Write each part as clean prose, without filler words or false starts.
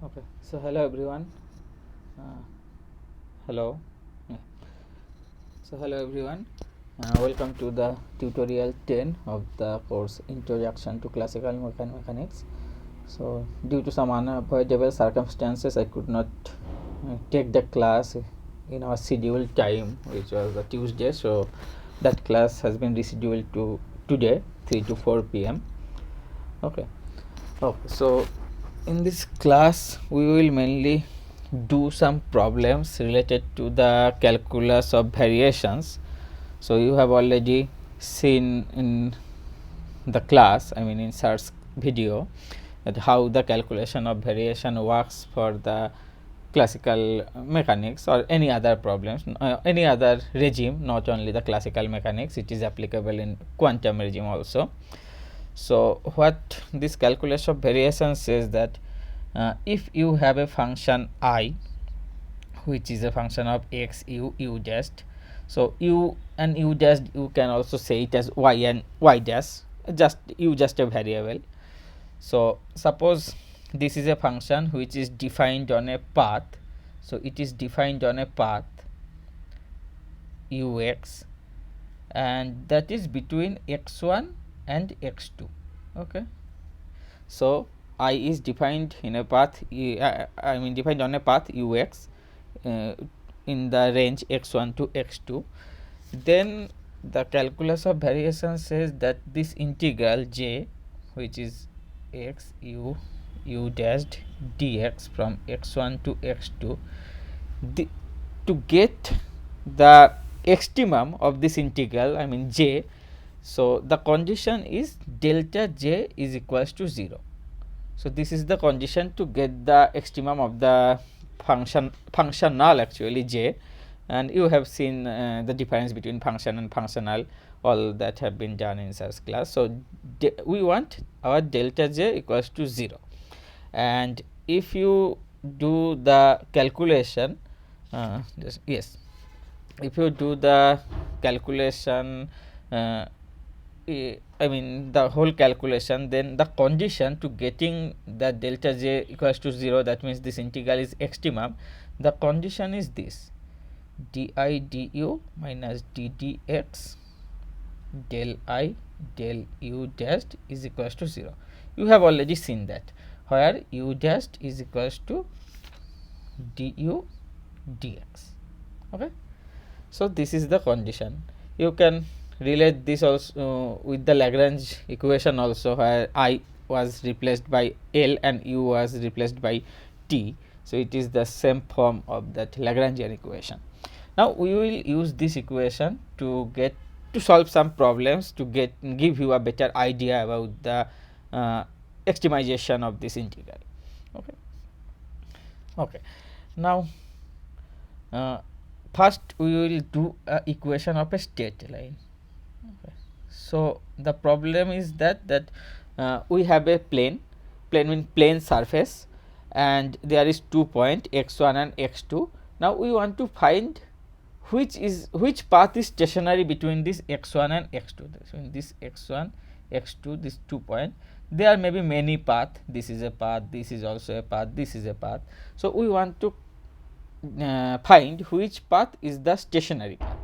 Okay, so hello everyone. Uh, hello. Yeah. So hello everyone. Welcome to the tutorial 10 of the course Introduction to Classical Mechanics. So due to some unavoidable circumstances, I could not take the class in our scheduled time, which was a Tuesday. So that class has been rescheduled to today, 3 to 4 p.m. Okay. Okay, so in this class we will mainly do some problems related to the calculus of variations. So you have already seen in the class, I mean in Sir's video, that how the calculation of variation works for the classical mechanics or any other problems, any other regime, not only the classical mechanics, it is applicable in quantum regime also. So what this calculus of variation says that if you have a function I, which is a function of x u dash, so u and u dash you can also say it as y and y dash, just u just a variable. So suppose this is a function which is defined on a path, so it is defined on a path ux, and that is between x1 and x2. Okay, so I is defined in a path I mean defined on a path ux uh, in the range x1 to x2. Then the calculus of variation says that this integral j, which is x u dashed dx from x1 to x2, to get the extremum of this integral, I mean j, so the condition is delta j is equals to 0. So this is the condition to get the extremum of the functional actually j, and you have seen the difference between function and functional, all that have been done in Sir's class. So we want our delta j equals to 0, and if you do the calculation, yes, if you do the calculation, I mean the whole calculation, then the condition to getting the delta j equals to 0, that means this integral is extremum, the condition is this: di du minus d dx del I del u dashed is equals to 0. You have already seen that, where u dashed is equals to du dx. Okay, so this is the condition. You can relate this also with the Lagrange equation also, where I was replaced by L and U was replaced by T. So it is the same form of that Lagrangian equation. Now we will use this equation to solve some problems, to give you a better idea about the extremization of this integral. Okay. Okay. Now first we will do a equation of a straight line. Okay. So the problem is that we have a plane means plane surface, and there is 2 point x1 and x2. Now we want to find which path is stationary between this x1 and x2. So in this x1 x2, this 2 point, there may be many paths. This is a path, this is also a path, this is a path. So we want to find which path is the stationary path.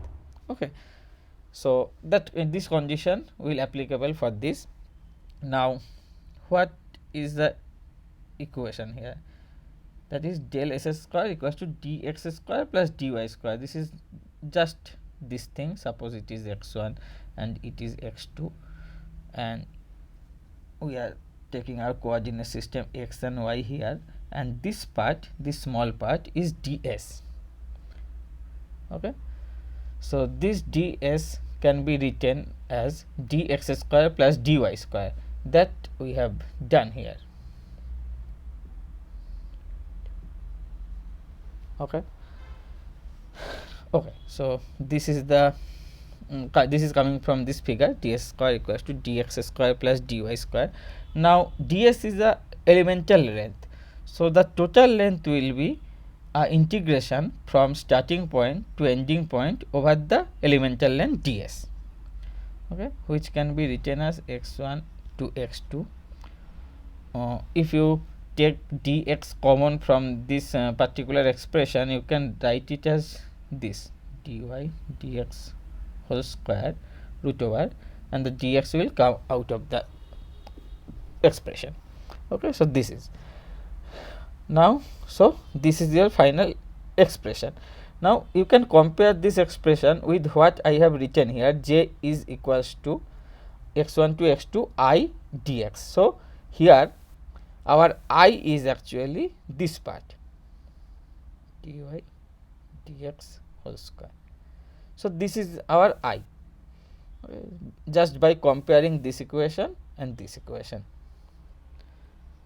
Okay, so that in this condition will applicable for this. Now what is the equation here? That is del s square equals to dx square plus dy square. This is just this thing. Suppose it is x1 and it is x2, and we are taking our coordinate system x and y here, and this part, this small part, is ds. Okay, so this ds can be written as dx square plus dy square, that we have done here. Okay. Okay, so this is the this is coming from this figure, ds square equals to dx square plus dy square. Now ds is the elemental length, so the total length will be integration from starting point to ending point over the elemental length ds. Okay, which can be written as x1 to x2. If you take dx common from this particular expression, you can write it as this: dy dx whole square root over, and the dx will come out of the expression. Okay, so this is now, so this is your final expression. Now you can compare this expression with what I have written here: j is equals to x1 to x2 I dx. So here our I is actually this part, dy dx whole square. So this is our I, just by comparing this equation and this equation.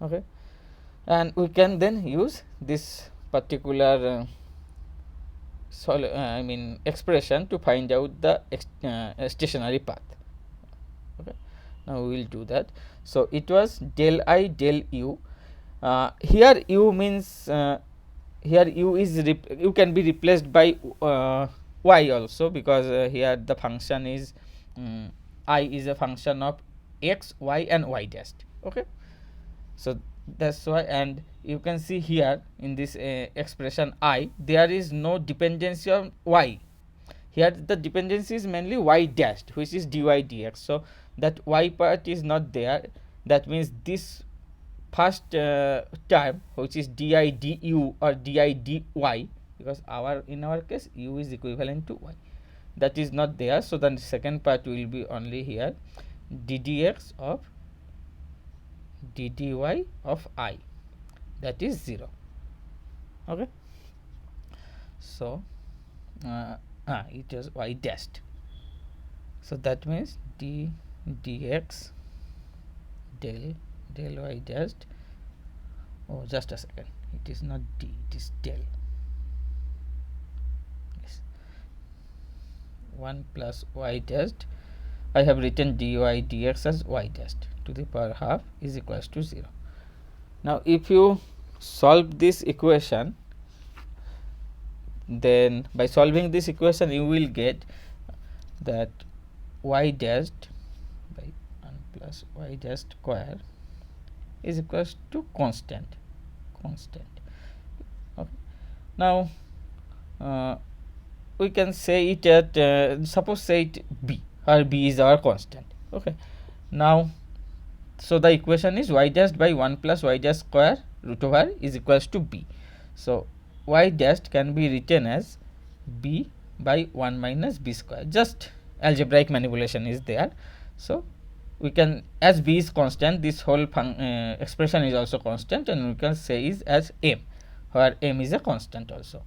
Okay, and we can then use this particular expression to find out the stationary path. Okay, now we will do that. So it was del I del u. Here u means here u is you can be replaced by y also, because here the function is I is a function of x, y and y dash. Okay, so that's why, and you can see here in this expression I, there is no dependency on y. Here the dependency is mainly y dashed, which is dy dx. So that y part is not there. That means this first term, which is di du or di dy, because in our case u is equivalent to y, that is not there. So the second part will be only here ddx of ddy of I, that is 0. Okay, so it is y dashed. So that means dx del y dashed. Oh, just a second, it is not d, it is del. Yes, 1 plus y dashed. I have written dy dx as y dashed to the power half is equals to 0. Now if you solve this equation, then by solving this equation you will get that y dashed by 1 plus y dashed square is equals to constant. Okay. Now we can say it at suppose say it b, or b is our constant. Okay, now so the equation is y dashed by 1 plus y dashed square root over is equals to b. So y dashed can be written as b by 1 minus b square. Just algebraic manipulation is there. So we can, as b is constant, this whole expression is also constant, and we can say is as m, where m is a constant also.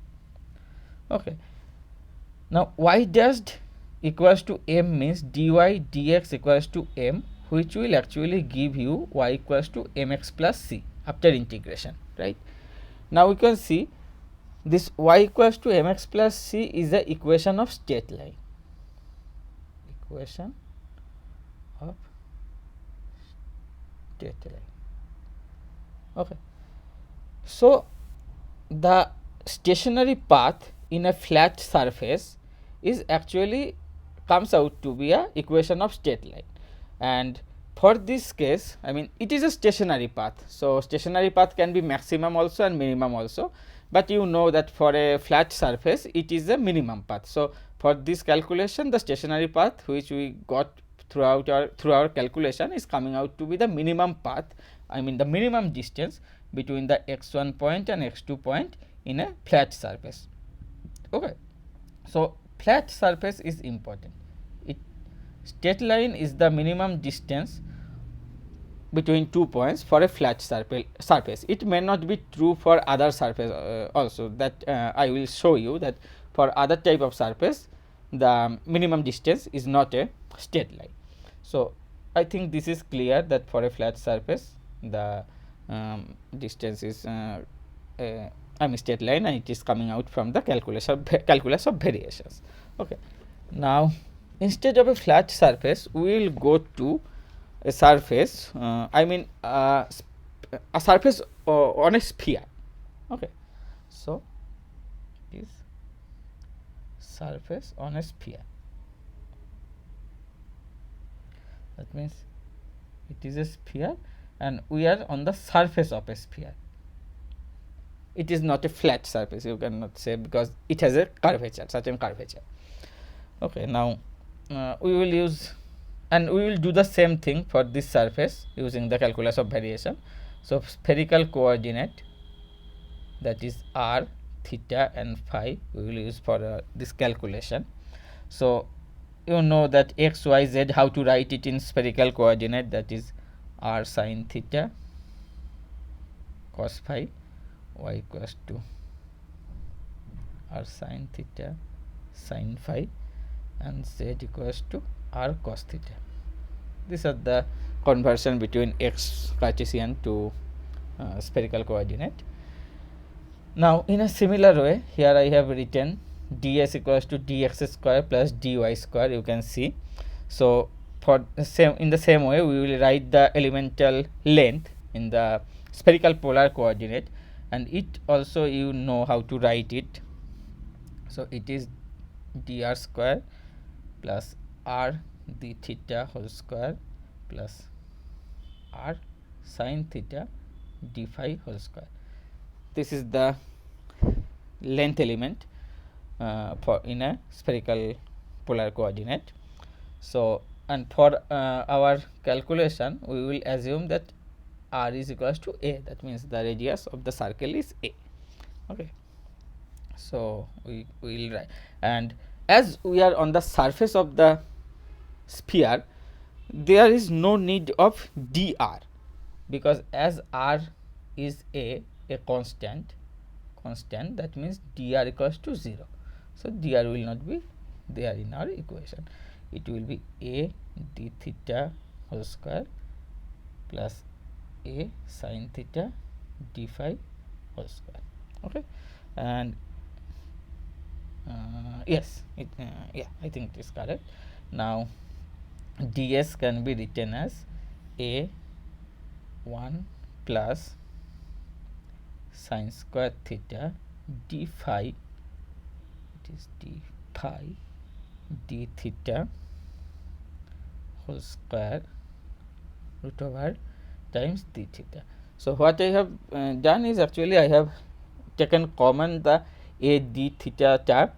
Okay, now y dashed equals to m means dy dx equals to m, which will actually give you y equals to mx plus c after integration, right? Now we can see this y equals to mx plus c is the equation of straight line. Equation of straight line. Okay, so the stationary path in a flat surface is actually comes out to be a equation of straight line, and for this case, I mean, it is a stationary path. So stationary path can be maximum also and minimum also, but you know that for a flat surface it is a minimum path. So for this calculation, the stationary path which we got through our calculation is coming out to be the minimum path, I mean the minimum distance between the x1 point and x2 point in a flat surface. Okay, so flat surface is important. Straight line is the minimum distance between 2 points for a flat surface. It may not be true for other surface also, that I will show you that for other type of surface the minimum distance is not a straight line. So I think this is clear that for a flat surface the distance is straight line, and it is coming out from the calculus of variations. Okay, now instead of a flat surface we will go to a surface, a surface on a sphere. Okay, so this surface on a sphere, that means it is a sphere and we are on the surface of a sphere. It is not a flat surface, you cannot say, because it has a curvature, certain curvature. Okay, now we will use, and we will do the same thing for this surface using the calculus of variation. So spherical coordinate, that is r, theta and phi, we will use for this calculation. So you know that x, y, z, how to write it in spherical coordinate, that is r sin theta cos phi, y equals to r sin theta sin phi, and z equals to r cos theta. These are the conversion between x Cartesian to spherical coordinate. Now in a similar way, here I have written ds equals to dx square plus dy square, you can see. So for in the same way, we will write the elemental length in the spherical polar coordinate, and it also you know how to write it. So it is dr square plus r d theta whole square plus r sin theta d phi whole square. This is the length element for in a spherical polar coordinate. So and for our calculation, we will assume that r is equals to a, that means the radius of the circle is a. Okay, so we will write, and as we are on the surface of the sphere, there is no need of dr, because as r is a constant, that means dr equals to 0. So dr will not be there in our equation. It will be a d theta whole square plus a sin theta d phi whole square. Okay, and yes, yeah, I think it is correct. Now ds can be written as a 1 plus sin square theta d phi, it is d phi d theta whole square root over times d theta. So what I have done is, actually I have taken common the a d theta term,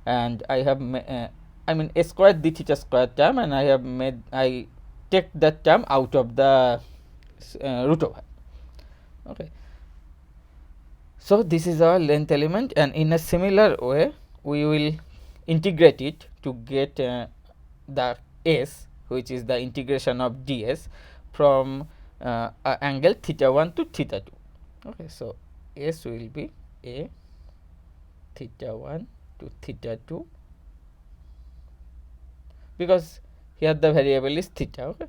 and I have I mean a square d theta square term, and I have made, I take that term out of the root over. Okay, so this is our length element, and in a similar way we will integrate it to get the s, which is the integration of ds from angle theta 1 to theta 2. Okay, so s will be a theta 1 to theta 2, because here the variable is theta. Okay,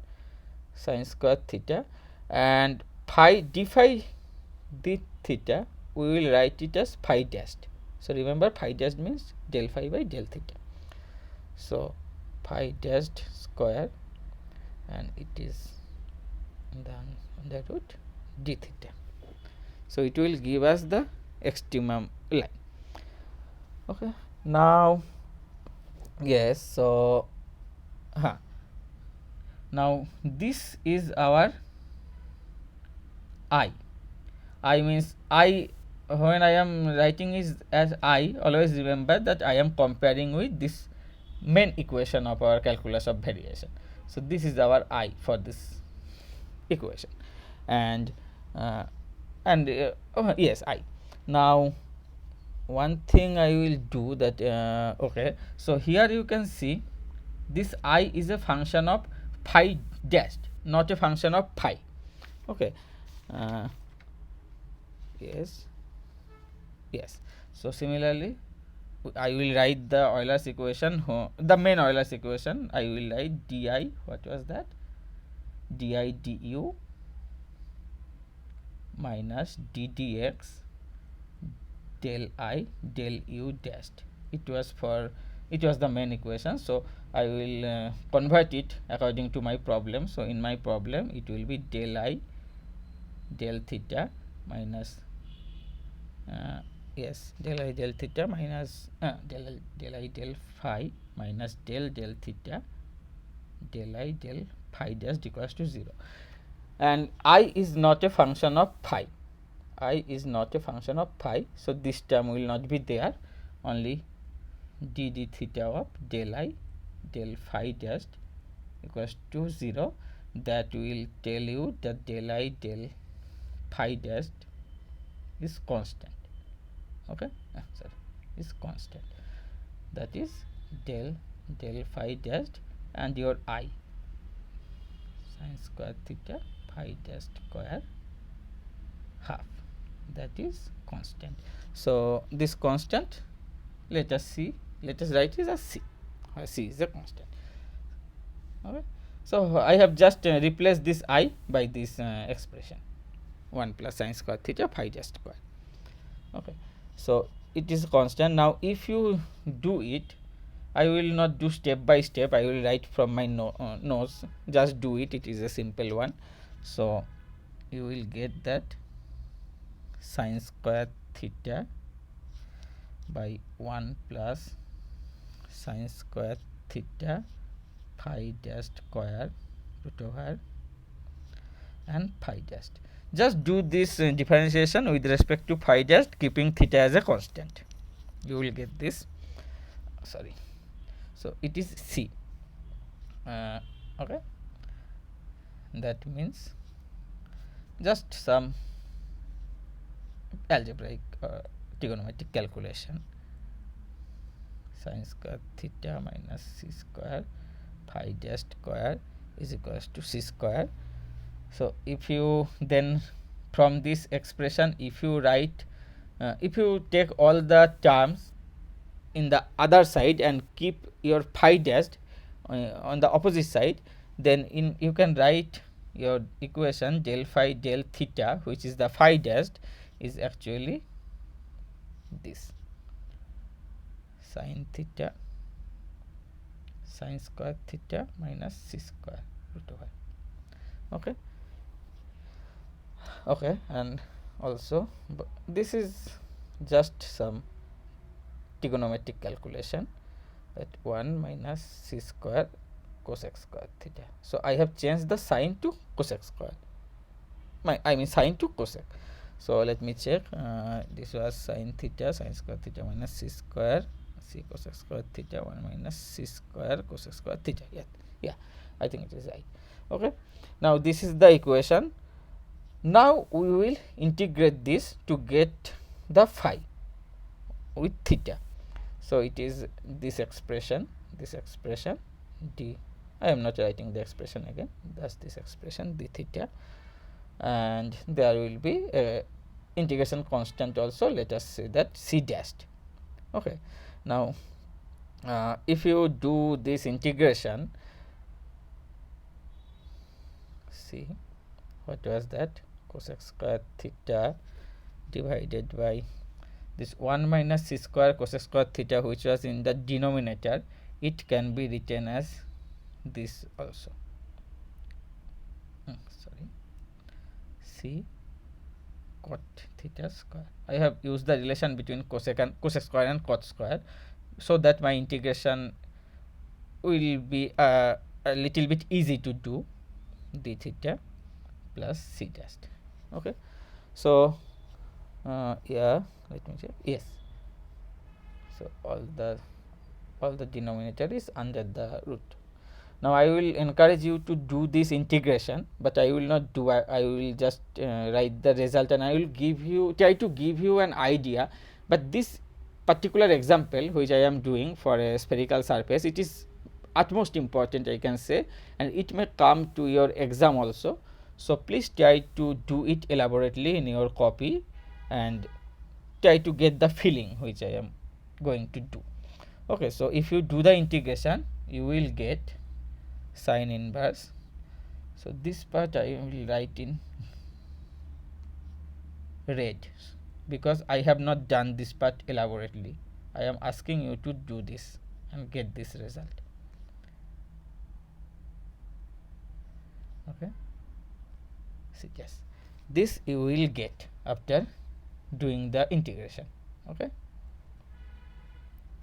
sin square theta, and phi d phi d theta, we will write it as phi dashed. So remember, phi dashed means del phi by del theta. So phi dashed square, and it is then under root d theta. So it will give us the extremum line. Okay, now yes, so now this is our I means I, when I am writing is as I, always remember that I am comparing with this main equation of our calculus of variation. So this is our I for this equation, and yes, I. Now one thing I will do that, okay, so here you can see this I is a function of phi dashed, not a function of phi. Okay, yes, so similarly I will write the Euler's equation, the main Euler's equation. I will write di, what was that, di du minus ddx del I del u dashed. It was the main equation, so I will convert it according to my problem. So in my problem it will be del I del theta minus del I del theta minus del I del phi minus del theta del I del phi dash equals to 0. and I is not a function of phi. I is not a function of phi, so this term will not be there. Only d d theta of del I del phi dash equals to 0. That will tell you that del I del phi dash is constant. Okay, sorry, is constant. That is del phi dash and your I sine square theta phi dash square half, that is constant. So this constant, let us write it as c. C is a constant. Okay, so I have just replaced this I by this expression 1 plus sine square theta phi dash square. Okay, so it is constant. Now if you do it, I will not do step by step, I will write from my nose, just do it, it is a simple one. So you will get that sine square theta by 1 plus sine square theta phi dash square root over and phi dash. Just do this differentiation with respect to phi dash, keeping theta as a constant. You will get this. Sorry. So it is C. Okay. That means just some algebraic trigonometric calculation. Sine square theta minus c square phi dash square is equals to c square. So if you then from this expression, if you write, if you take all the terms in the other side and keep your phi dash on the opposite side, then you can write your equation del phi del theta, which is the phi dash, is actually this sine theta sine square theta minus c square root over. Okay. Okay, and also this is just some trigonometric calculation, that 1 minus c square cosec square theta. So I have changed the sine to cosec square, I mean sine to cosec. So let me check, this was sine theta sine square theta minus c square c cosec square theta 1 minus c square cosec square theta. Yeah, I think it is right. Okay, now this is the equation. Now we will integrate this to get the phi with theta. So it is this expression d, I am not writing the expression again, that's this expression d theta, and there will be a integration constant also, let us say that c dashed. Okay, now if you do this integration, see what was that, cosec square theta divided by this 1 minus c square cosec square theta, which was in the denominator, it can be written as this also. Sorry, c cot theta square. I have used the relation between cosec square and cot square, so that my integration will be a little bit easy to do, d theta plus c dash. Okay, so yeah, let me check. Yes, so all the denominator is under the root. Now I will encourage you to do this integration, but I will not do, I will just write the result, and I will try to give you an idea. But this particular example which I am doing for a spherical surface, it is utmost important, I can say, and it may come to your exam also. So please try to do it elaborately in your copy and try to get the feeling which I am going to do. Okay, so if you do the integration, you will get sine inverse. So this part I will write in red because I have not done this part elaborately. I am asking you to do this and get this result. Okay, see, yes, this you will get after doing the integration. Okay,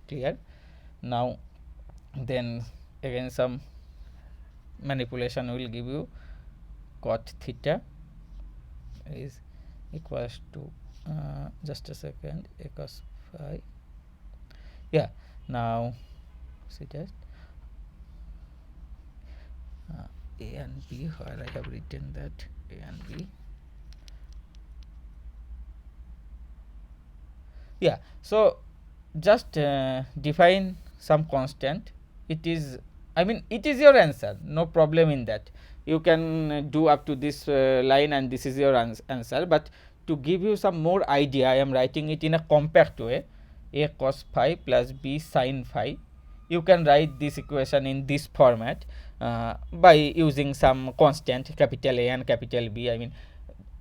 clear? Now then again some manipulation will give you cot theta is equals to just a second, a cos phi. Yeah, now see that a and b, where I have written that a and b. Yeah, so just define some constant. It is, I mean, it is your answer, no problem in that. You can do up to this line and this is your answer, but to give you some more idea, I am writing it in a compact way. A cos phi plus b sin phi, you can write this equation in this format by using some constant capital A and capital B. I mean,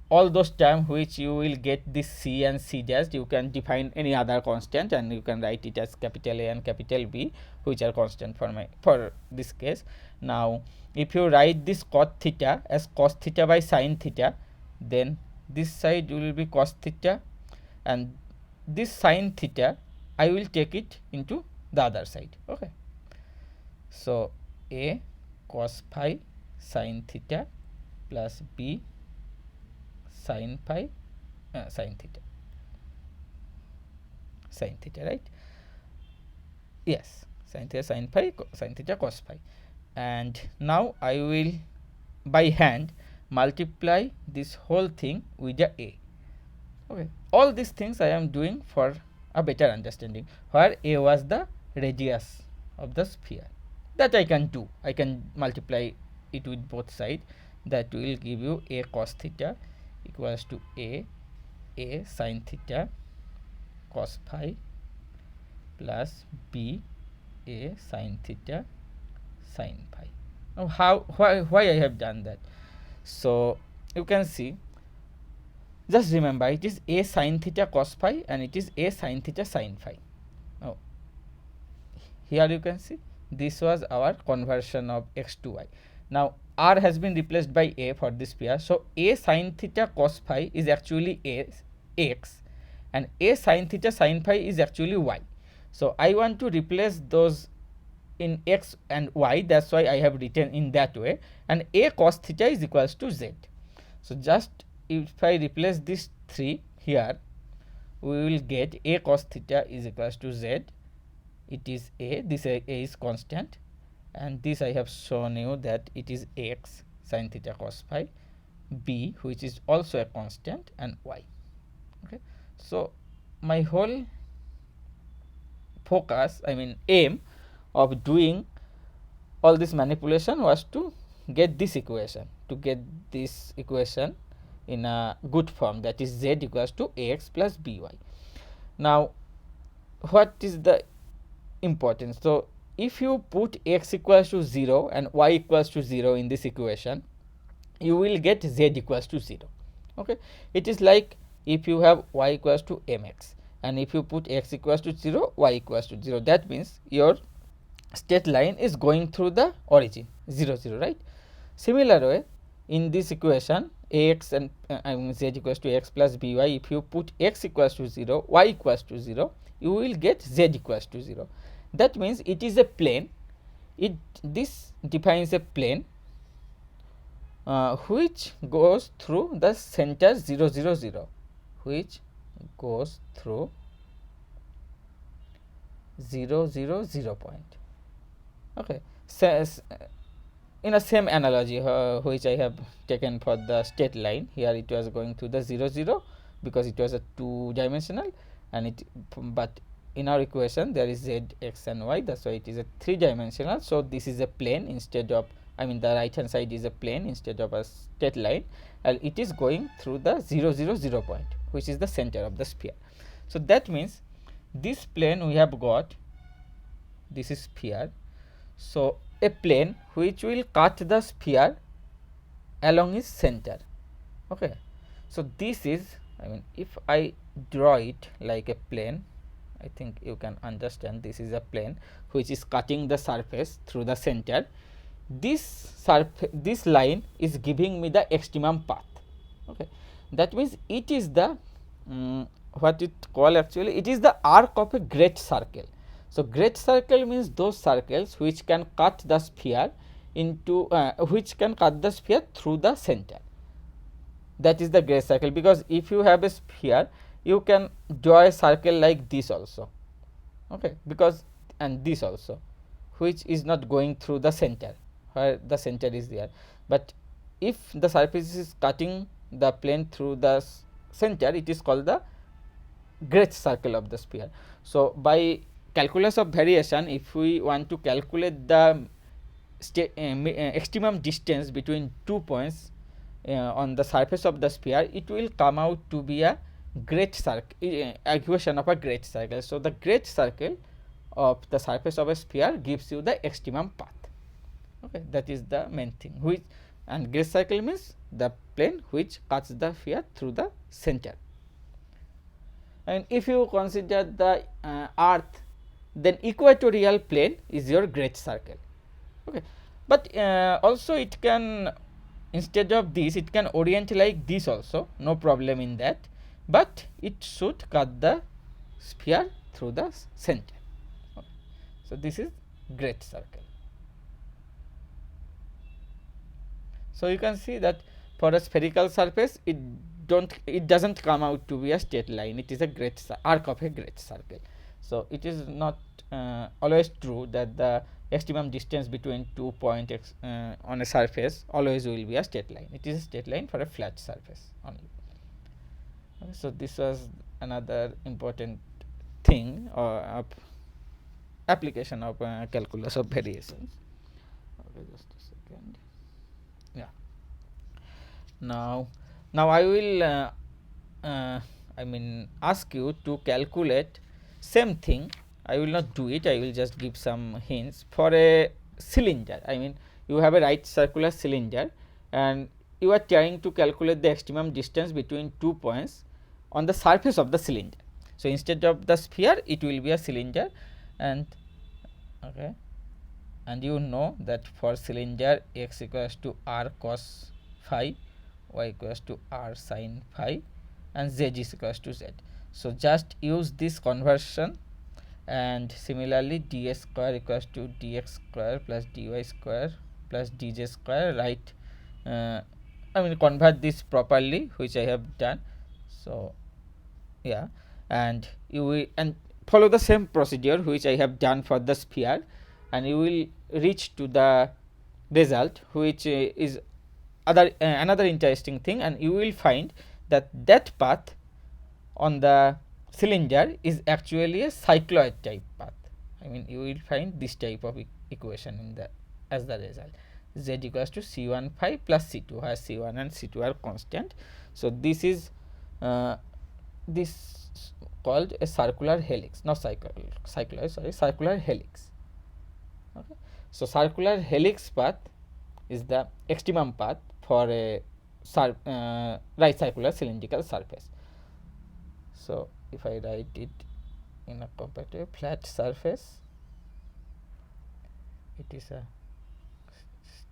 all those terms which you will get this c and c dash, you can define any other constant and you can write it as capital A and capital B, which are constant for this case. Now if you write this cot theta as cos theta by sin theta, then this side will be cos theta, and this sin theta I will take it into the other side. Okay, so A cos phi sin theta plus B sin phi sin theta, right? Yes, sin theta sin phi sin theta cos phi. And now I will by hand multiply this whole thing with the A. Okay, all these things I am doing for a better understanding, where A was the radius of the sphere. That I can do, I can multiply it with both sides. That will give you A cos theta equals to A sin theta cos phi plus B A sin theta sin phi. Now why I have done that? So you can see, just remember, it is A sin theta cos phi and it is A sin theta sin phi. Now here you can see this was our conversion of x to y. Now r has been replaced by a for this pair, so A sin theta cos phi is actually x and A sin theta sin phi is actually y. So I want to replace those in x and y, that's why I have written in that way, and A cos theta is equals to z. So just if I replace this 3 here, we will get A cos theta is equals to z. It is A, this A is constant, and this I have shown you that it is x sin theta cos phi, B which is also a constant, and y. Okay, so my whole focus, I mean aim of doing all this manipulation was to get this equation, in a good form, that is z equals to ax plus by. Now what is the importance? So if you put x equals to 0 and y equals to 0 in this equation, you will get z equals to 0. Okay, it is like if you have y equals to mx and if you put x equals to 0, y equals to 0, that means your straight line is going through the origin 0 0, right? Similar way, in this equation ax and I mean z equals to x plus by, if you put x equals to 0, y equals to 0, you will get z equals to 0. That means it is a plane. This defines a plane which goes through the center 0 0 0, which goes through 0 0 0 point. Okay, so in a same analogy which I have taken for the straight line, here it was going to the 0 0 because it was a 2-dimensional, and but in our equation there is z, x and y, that's why it is a 3-dimensional. So this is a plane instead of, I mean the right hand side is a plane instead of a straight line, and it is going through the 0 0 0 point, which is the center of the sphere. So that means this plane we have got, this is sphere, so a plane which will cut the sphere along its center. Okay, so this is, I mean if I draw it like a plane, I think you can understand, this is a plane which is cutting the surface through the center. This line is giving me the extremum path. Okay, that means it is the what it call, actually it is the arc of a great circle. So great circle means those circles which can cut the sphere into which can cut the sphere through the center. That is the great circle, because if you have a sphere you can draw a circle like this also, okay, because and this also, which is not going through the center where the center is there. But if the surface is cutting the plane through the center, it is called the great circle of the sphere. So by calculus of variation, if we want to calculate the extremum distance between 2 points on the surface of the sphere, it will come out to be a great circle, equation of a great circle. So the great circle of the surface of a sphere gives you the extremum path. Okay, that is the main thing. Which, and great circle means the plane which cuts the sphere through the center. And if you consider the earth, then equatorial plane is your great circle. Okay, but also it can, instead of this, it can orient like this also, no problem in that, but it should cut the sphere through the center. Okay. So this is great circle. So you can see that for a spherical surface, it doesn't come out to be a straight line, it is a great arc of a great circle. So it is not always true that the extremum distance between 2 points on a surface always will be a straight line. It is a straight line for a flat surface only. Okay, so this was another important thing or application of calculus of variation. Okay, just a second. Yeah. Now I will ask you to calculate same thing. I will not do it, I will just give some hints for a cylinder. You have a right circular cylinder and you are trying to calculate the extremum distance between 2 points on the surface of the cylinder. So instead of the sphere, it will be a cylinder, and okay, and you know that for cylinder x equals to r cos phi, y equals to r sin phi, and z is equals to z. So just use this conversion, and similarly ds square equals to dx square plus dy square plus dz square, right? Convert this properly, which I have done. So yeah, and you will follow the same procedure which I have done for the sphere, and you will reach to the result, which is another interesting thing, and you will find that path on the cylinder is actually a cycloid type path. You will find this type of equation in the as the result. Z equals to C1 phi plus C2, where C1 and C2 are constant. So this is this called a circular helix, not cycloid, sorry, circular helix. Okay. So circular helix path is the extremum path for a right circular cylindrical surface. So if I write it in a compared to a flat surface, it is a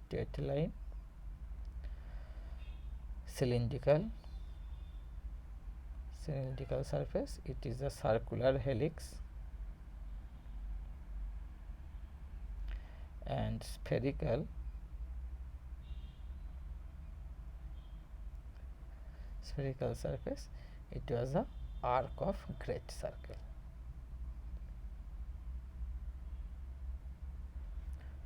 straight line cylindrical surface. It is a circular helix, and spherical surface, it was a arc of great circle.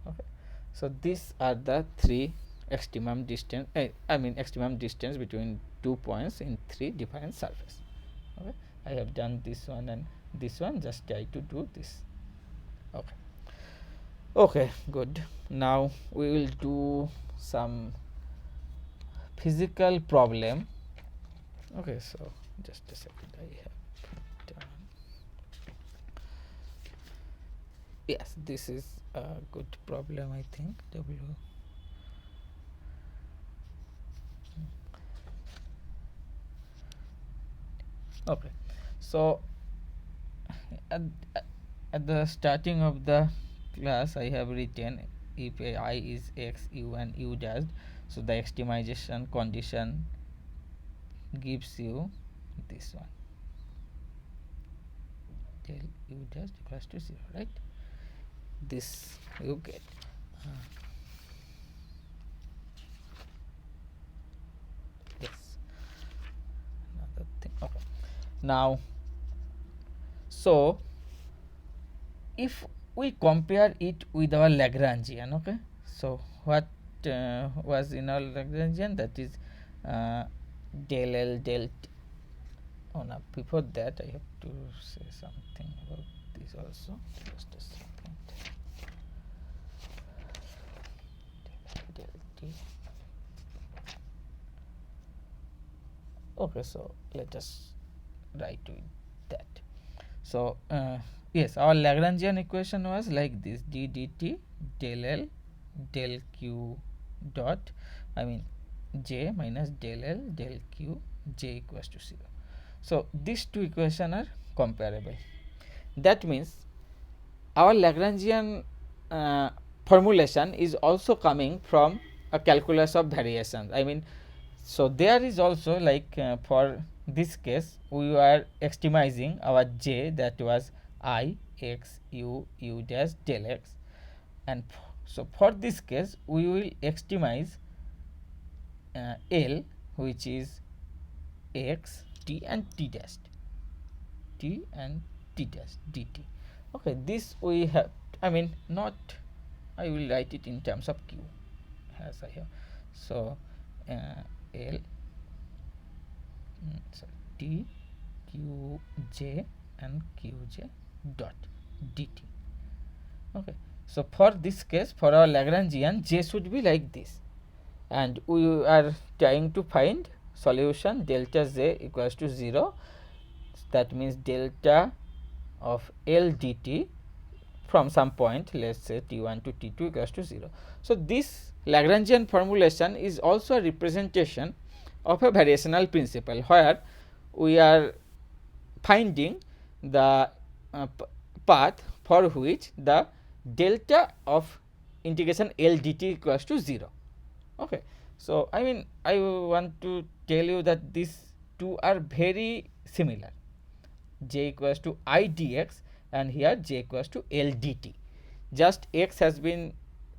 Okay, so these are the three extremum distance extremum distance between 2 points in 3 different surfaces. Okay, I have done this one and this one, just try to do this. Okay, good. Now we will do some physical problem. Okay, so just a second, I have done. Yes, this is a good problem, I think. Okay, so at the starting of the class, I have written if I is x, u and u dash, so the extremization condition gives you this one, del u dash equals to 0, right? This you get. Now, so if we compare it with our Lagrangian, okay, so what was in our Lagrangian, that is del L del T. Oh, now before that I have to say something about this also. Just a second. Del T. Okay, so let us write with that. So yes, our Lagrangian equation was like this: d dt del L del Q dot, I mean j minus del L del Q j equals to 0. So these two equations are comparable. That means our Lagrangian formulation is also coming from a calculus of variations. I mean, so there is also like for this case we were extremizing our j, that was I x u u dash del x, and so for this case we will extremize L, which is x t and t dash dt. Okay, this we have, I mean, not, I will write it in terms of q as I have. So L sorry, t q j and q j dot dt. Okay, so for this case, for our Lagrangian, j should be like this, and we are trying to find solution delta j equals to 0. That means delta of L dt from some point, let's say t1 to t2 equals to 0. So this Lagrangian formulation is also a representation of a variational principle, where we are finding the path for which the delta of integration L dt equals to 0. Okay, so I mean, I want to tell you that these two are very similar, j equals to I dx and here j equals to L dt. Just x has been,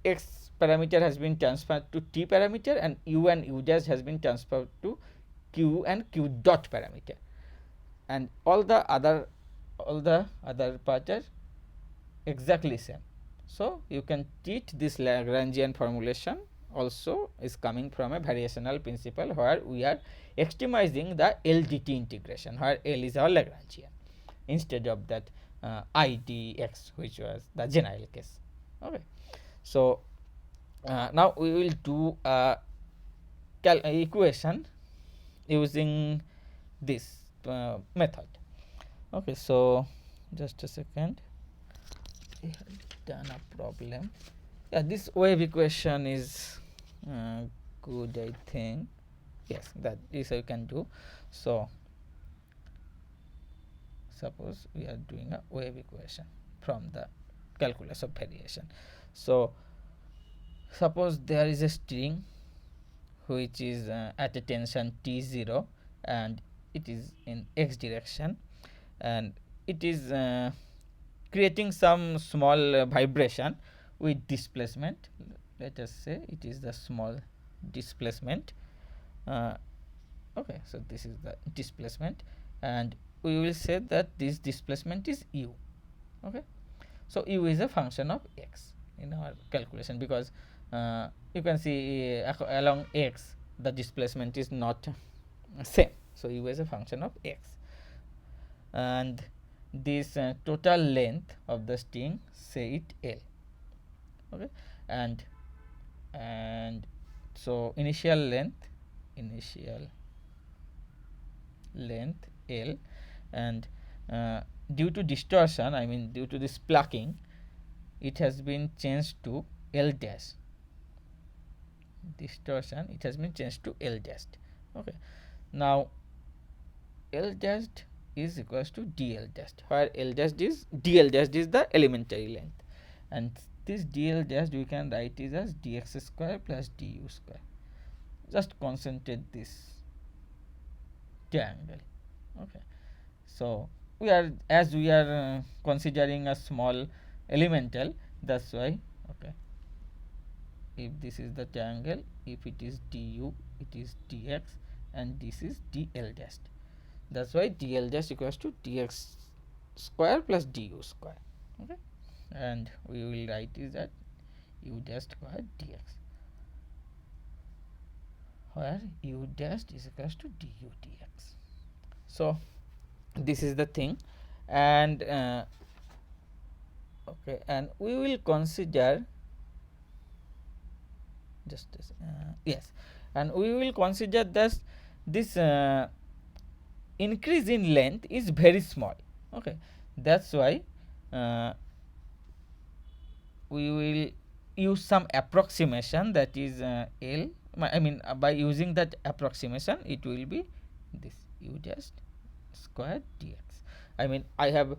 x parameter has been transferred to t parameter, and u and u dash has been transferred to q and q dot parameter, and all the other part are exactly same. So you can treat this Lagrangian formulation also is coming from a variational principle, where we are extremizing the L dt integration, where L is our Lagrangian instead of that I dx, which was the general case. Okay, so now we will do a equation using this method. Okay, so just a second, I have done a problem. Yeah, this wave equation is good, I think. Yes, that is you can do. So suppose we are doing a wave equation from the calculus of variation. So suppose there is a string which is at a tension T0, and it is in x direction, and it is creating some small vibration with displacement. Let us say it is the small displacement. Okay, so this is the displacement, and we will say that this displacement is u. Okay, so u is a function of x in our calculation, because you can see along x the displacement is not same, so u is a function of x, and this total length of the string, say it L. Okay, and so initial length L, and due to distortion, I mean due to this plucking, it has been changed to L dash. Distortion, it has been changed to L dash. Okay, now L dash is equals to dl dash, where L dash is dl dash is the elementary length, and this dl dash we can write it as dx square plus du square. Just concentrate this triangle. Okay, so we are, as we are considering a small elemental, that's why. Okay, if this is the triangle, if it is du, it is dx, and this is dl dash. That's why dl dash equals to dx square plus du square. Okay, and we will write is that u dash square dx, where u dash is equals to du dx. So this is the thing, and okay, and we will consider just yes, and we will consider that this increase in length is very small. Okay, that's why uh, we will use some approximation, that is L. I mean by using that approximation it will be this u just square dx. I mean I have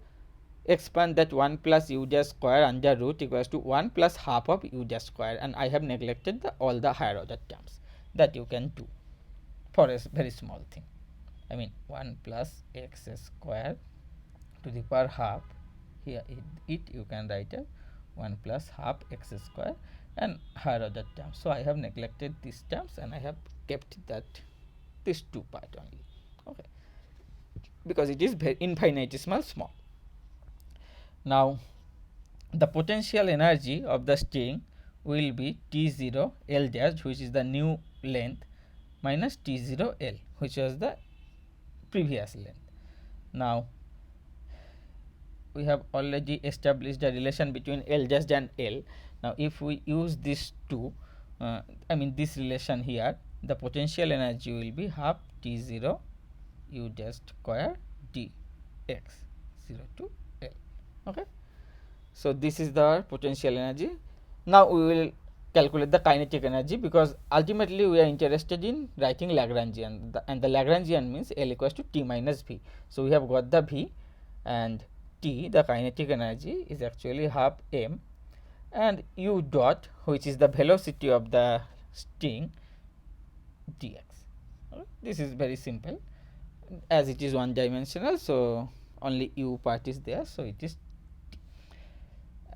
expand that 1 plus u dash square under root equals to 1 plus half of u dash square, and I have neglected all the higher order terms that you can do for a very small thing. I mean 1 plus x square to the power half, here you can write a 1 plus half x square and higher order terms. So I have neglected these terms and I have kept that this two part only. Okay, because it is very infinitesimal small. Now the potential energy of the string will be T0 L dash, which is the new length, minus T0 L, which was the previous length. Now we have already established a relation between L dash and L. Now if we use these two, I mean this relation here, the potential energy will be half T0 u dash square dx 0 to L. Okay, so this is the potential energy. Now we will calculate the kinetic energy, because ultimately we are interested in writing Lagrangian, and the Lagrangian means L equals to T minus V. So we have got the V, and T, the kinetic energy, is actually half m, and u dot, which is the velocity of the string, dx. This is very simple, as it is one dimensional, so only u part is there, so it is t.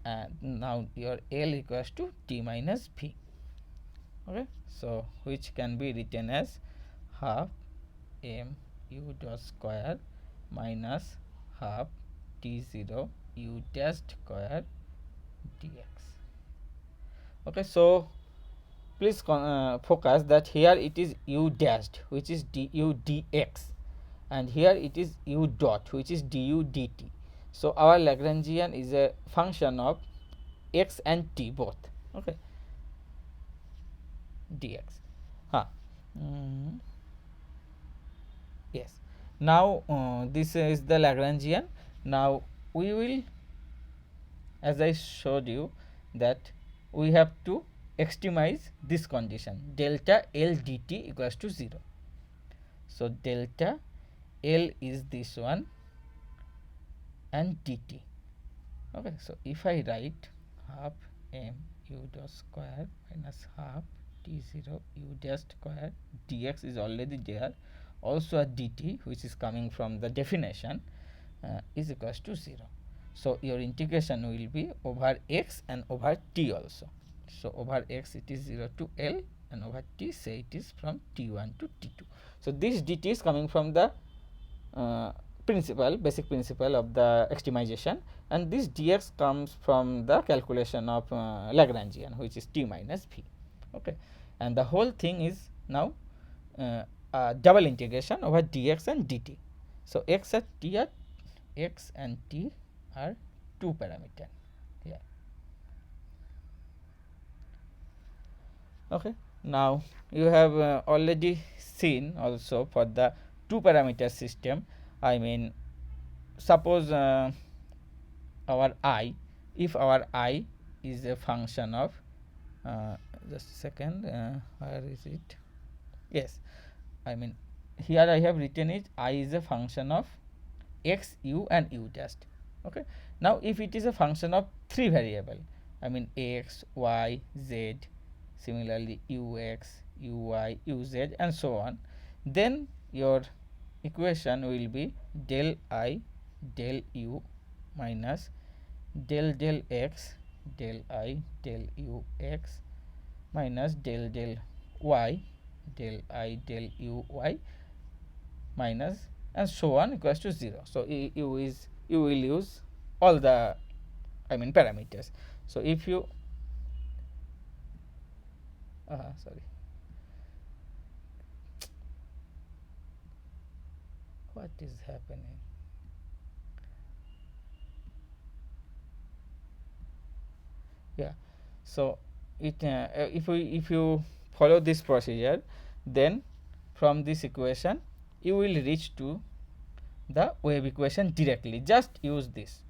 And now your L equals to T minus V. Okay, so which can be written as half m u dot square minus half T0 u dash square dx. Okay, so please focus that here it is u dashed, which is du dx, and here it is u dot, which is du dt. So our Lagrangian is a function of x and t both. Okay, dx. Yes. Now this is the Lagrangian. Now we will, as I showed you, that we have to extremize this condition, delta L dt equals to 0. So delta L is this one and dt. Okay, so if I write half m u dot square minus half T0 u dash square dx is already there, also a dt which is coming from the definition is equals to 0. So your integration will be over x and over t also. So over x it is 0 to L, and over t say it is from t1 to t2. So this dt is coming from the basic principle of the extremization, and this dx comes from the calculation of Lagrangian, which is t minus v. Okay, and the whole thing is now double integration over dx and dt. So x and t are two parameter here. Okay, now you have already seen also for the two parameter system. I mean, suppose our I, if our I is a function of just a second, where is it? Yes, I mean here I have written it, I is a function of x, u and u dash. Okay, now if it is a function of three variable, I mean x, y, z, similarly ux, uy, uz and so on, then your equation will be del I del u minus del x del I del u x minus del y del I del u y minus and so on equals to 0. So you will use all the parameters. So if you sorry, what is happening? Yeah, so if you follow this procedure, then from this equation you will reach to the wave equation directly. Just use this.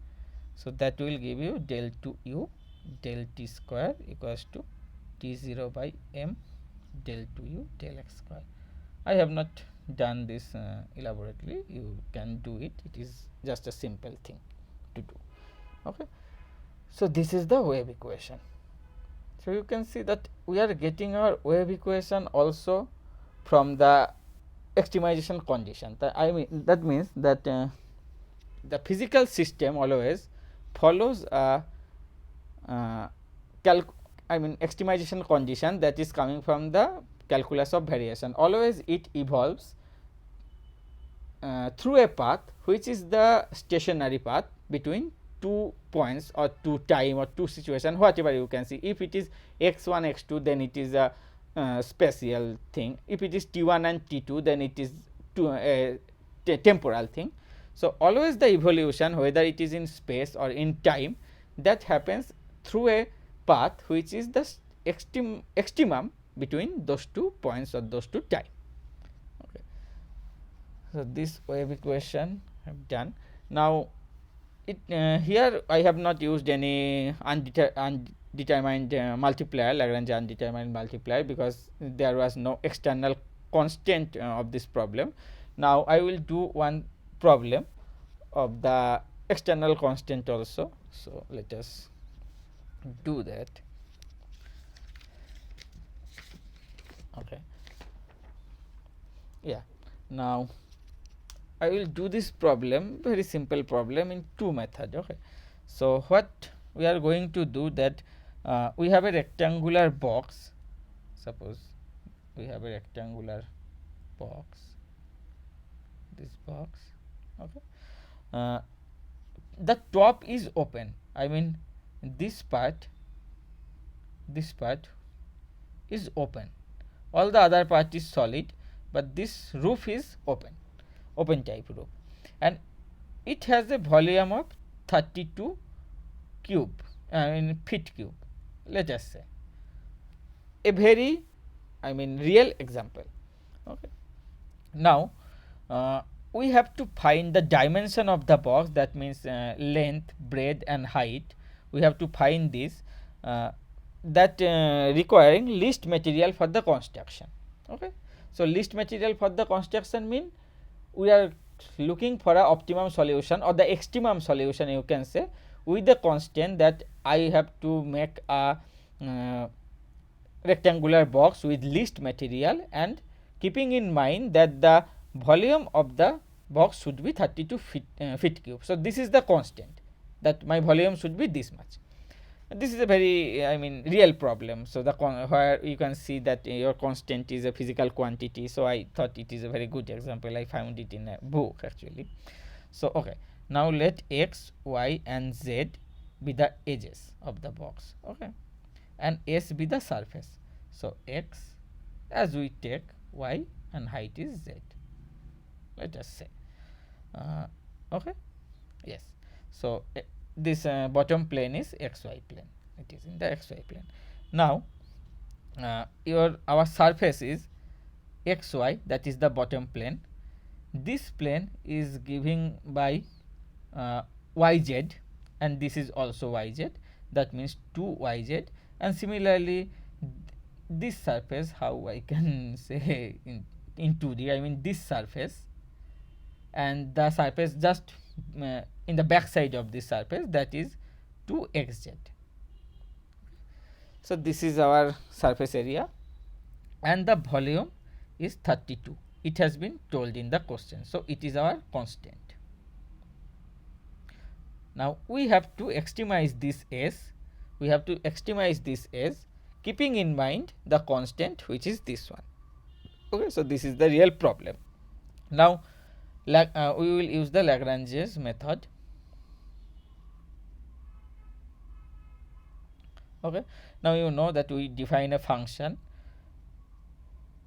So that will give you del 2u del t square equals to t0 by m del 2u del x square. I have not done this elaborately. You can do it. It is just a simple thing to do. Okay. So this is the wave equation. So you can see that we are getting our wave equation also from the extremization condition. That means that the physical system always follows a extremization condition that is coming from the calculus of variation. Always it evolves through a path which is the stationary path between two points or two time or two situation, whatever you can see. If it is x1 x2, then it is a spatial thing. If it is t1 and t2, then it is temporal thing. So always the evolution, whether it is in space or in time, that happens through a path which is the extremum between those two points or those two time. Okay. So this wave equation I have done. Now here I have not used any undetermined multiplier, Lagrange undetermined multiplier, because there was no external constant of this problem. Now I will do one problem of the external constant also. So let us do that. Okay. Yeah. Now I will do this problem, very simple problem, in two methods. Okay. So what we are going to do, that we have a rectangular box. Suppose we have a rectangular box, this box. Okay. The top is open. This part is open. All the other part is solid, but this roof is open type roof, and it has a volume of 32 cube feet cube, let us say. A very real example. Okay. Now we have to find the dimension of the box, that means length, breadth and height. We have to find this that requiring least material for the construction. Okay. So least material for the construction mean we are looking for a optimum solution or the extremum solution, you can say, with the constant that I have to make a rectangular box with least material, and keeping in mind that the volume of the box should be 32 feet cube. So this is the constant, that my volume should be this much. This is a very real problem. So the where you can see that your constant is a physical quantity. So I thought it is a very good example. I found it in a book actually. So okay, now let x, y and z be the edges of the box. Okay, and s be the surface. So x as we take, y and height is z, let us say. Okay, yes. So this bottom plane is xy plane, it is in the xy plane. Now our surface is xy, that is the bottom plane. This plane is giving by yz, and this is also yz, that means 2yz. And similarly this surface, how I can say in 2D, this surface and the surface just in the back side of this surface, that is 2xz. So this is our surface area, and the volume is 32. It has been told in the question, so it is our constant. Now we have to extremize this s. We have to extremize this s, keeping in mind the constant, which is this one. Okay, so this is the real problem. Now we will use the Lagrange's method. Okay, now you know that we define a function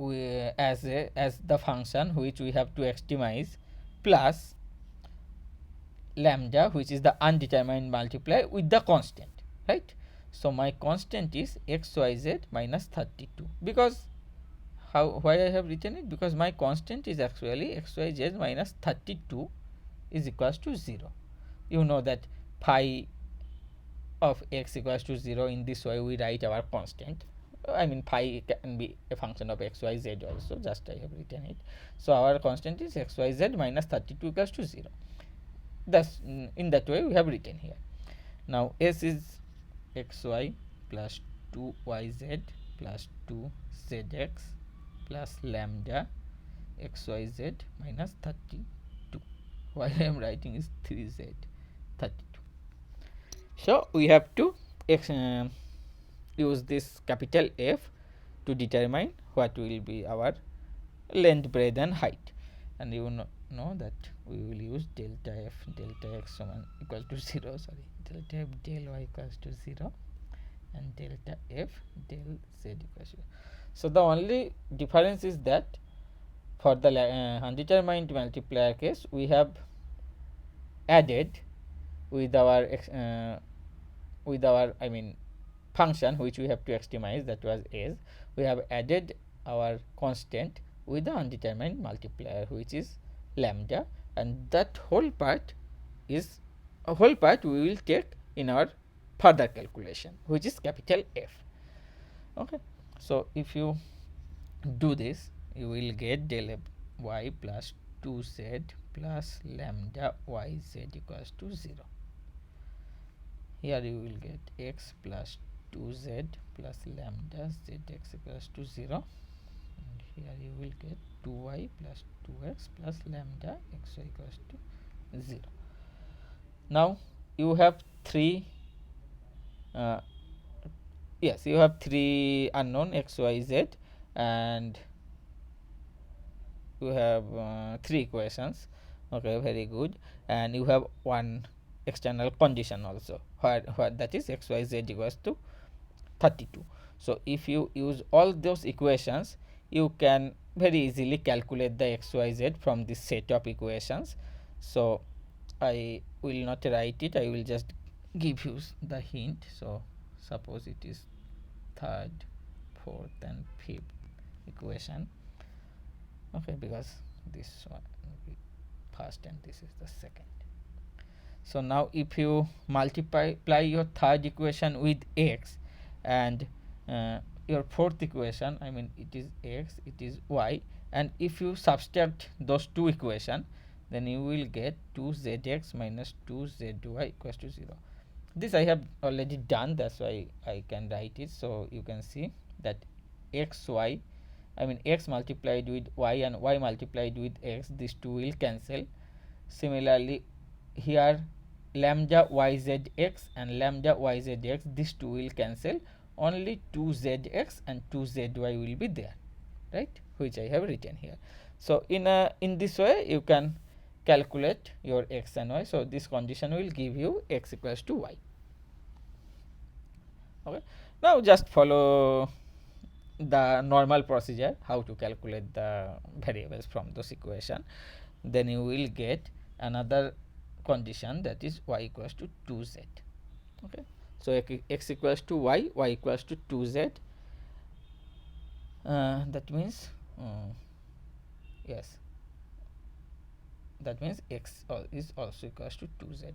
as the function which we have to extremize, plus lambda, which is the undetermined multiplier, with the constant, right? So my constant is xyz minus 32, because why I have written it, because my constant is actually xyz minus 32 is equals to 0. You know that phi of x equals to 0. In this way we write our constant. I mean, phi can be a function of xyz also, just I have written it. So our constant is xyz minus 32 equals to 0. Thus in that way we have written here. Now s is xy plus 2yz plus 2zx plus lambda xyz minus 32. Why I am writing is 3z 32. So we have to use this capital F to determine what will be our length, breadth and height, and you know that we will use delta f delta x suman equal to 0, sorry, delta f del y equals to 0 and delta f del z equals to 0. So the only difference is that for the undetermined multiplier case we have added with our I mean function which we have to extremize, that was s, we have added our constant with the undetermined multiplier which is lambda, and that whole part is a whole part we will take in our further calculation, which is capital F. Okay, so if you do this, you will get del y plus 2z plus lambda yz equals to 0. Here you will get x plus 2z plus lambda zx equals to 0, and here you will get 2y plus 2x plus lambda xy equals to 0. Now you have three you have three unknown x, y, z, and you have three equations. Okay, very good. And you have one external condition also, where that is x, y, z equals to 32. So if you use all those equations, you can very easily calculate the x, y, z from this set of equations. So I will not write it, I will just give you the hint. So suppose it is third, fourth and fifth equation. Okay, because this one will be first and this is the second. So now if you multiply your third equation with x and your fourth equation, I mean it is x, it is y, and if you subtract those two equations, then you will get 2zx minus 2zy equals to 0. This I have already done, that's why I can write it. So you can see that xy, I mean x multiplied with y and y multiplied with x, these two will cancel. Similarly here lambda yzx and lambda yzx, these two will cancel. Only 2zx and 2zy will be there, right, which I have written here. So in this way you can calculate your x and y. So this condition will give you x equals to y. Okay, now just follow the normal procedure how to calculate the variables from those equation, then you will get another condition, that is y equals to 2z. Okay, so x equals to y, y equals to 2z, that means yes, that means x is also equals to 2z,